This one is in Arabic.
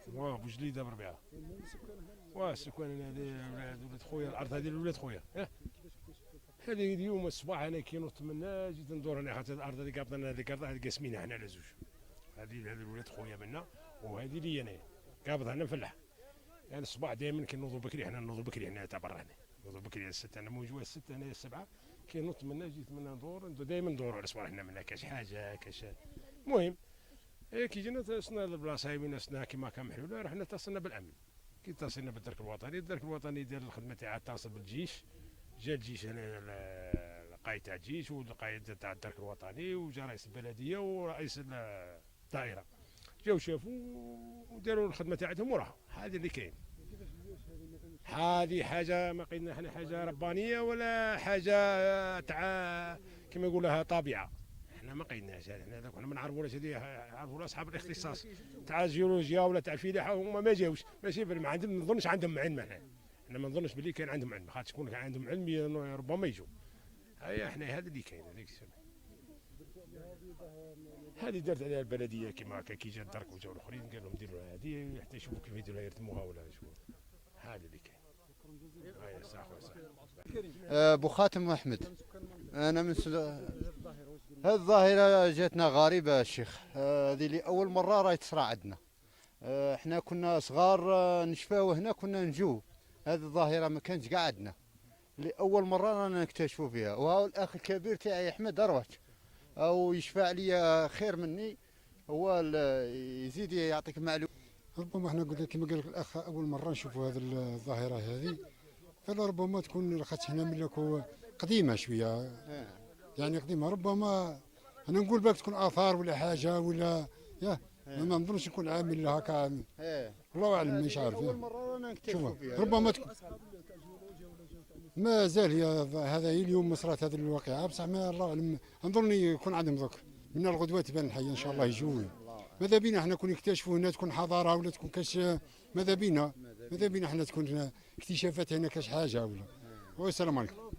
بوجليده بربيعه. والسكان هذه ولاد خويا، الارض هذه ولاد خويا. هذه اليوم الصباح انا كي نتمنى جيت ندور انا حتى الارض هذه قابضنا، هذه الارض هذه قاسمينها حنا على زوج. هذه ولاد خويا منا، وهذه لي انا قابضها انا مفلح. يعني الصباح دائما كنوضوا بكري، حنا نوضوا بكري هنا تاع برا هنا، نوضوا بكري الست، انا موجود الست هنا السبعه كي نتمنى جيت منا ندور دائما ندوروا على الصباح هنا منا كاش حاجه كاش. المهم كي جينا تصلنا البلاصه وين صلنا كيما كان محلوله، رحنا اتصلنا بالامن. كي اتصلنا بالدرك الوطني، الدرك الوطني دار الخدمه تاعها، اتصل بالجيش، جا الجيش هنا القايد تاع الجيش والقايد تاع الدرك الوطني، وجا رئيس البلديه ورئيس الدائره، جاو شافوا وداروا الخدمه تاعتهم وراحوا. هذا اللي كاين. هذه حاجه ما قلنا احنا حاجه ربانيه ولا حاجه تاع كما يقولها طبيعه. احنا ما قيدناش، احنا كنا ما نعرفوش، هذه يعرفوا اصحاب الاختصاص تاع الجيولوجيا ولا تاع الفلاحه، هما ما جاوش ماشي ما عندهم، ما نظنش عندهم علم. احنا ما نظنش باللي كان عندهم علم، خاطر شكون كان عندهم علم ربما يجوا. هيا احنا هذا اللي كاين. هذه دارت عليها البلديه كما هكا، كي جا الدرك وجاو الاخرين قال لهم ديروا هذه حتى يشوفوا كيف يديروها، يرتموها ولا شو. هذا اللي كاين. هيا صح ابو خاتم احمد. انا من هذه الظاهره جاتنا غريبه الشيخ، هذه لاول مره راهي تصرى عندنا. احنا كنا صغار نشفاو هنا، كنا نجو. هذه الظاهره ما كانتش قاع عندنا، لاول مره رانا نكتشفوا فيها. وهو الاخ الكبير تاعي احمد اروح او يشفع عليا خير مني، هو يزيد يعطيك معلومه. ربما احنا قلنا كما قال الاخ اول مره نشوفوا هذه الظاهره هذه، فربما تكون خاطر حنا ملك قديمه شويه، يعني قديمه. ربما انا نقول باك تكون اثار ولا حاجه ولا ما نظنش يكون عامل هكا. الله اعلم، مش عارف. اول مره رانا نكتشفوا فيها. ربما تكون ما زال هي هذا هي اليوم صرات هذه الواقعه، بصح ما الله اعلم. نظن يكون عندهم ذوك من الغدوه تبان الحي ان شاء الله يجوا. ماذا بينا احنا كون يكتشفوا هنا تكون حضاره ولا تكون كاش، ماذا بينا احنا تكون اكتشافات هنا كاش حاجه ولا. والسلام عليكم.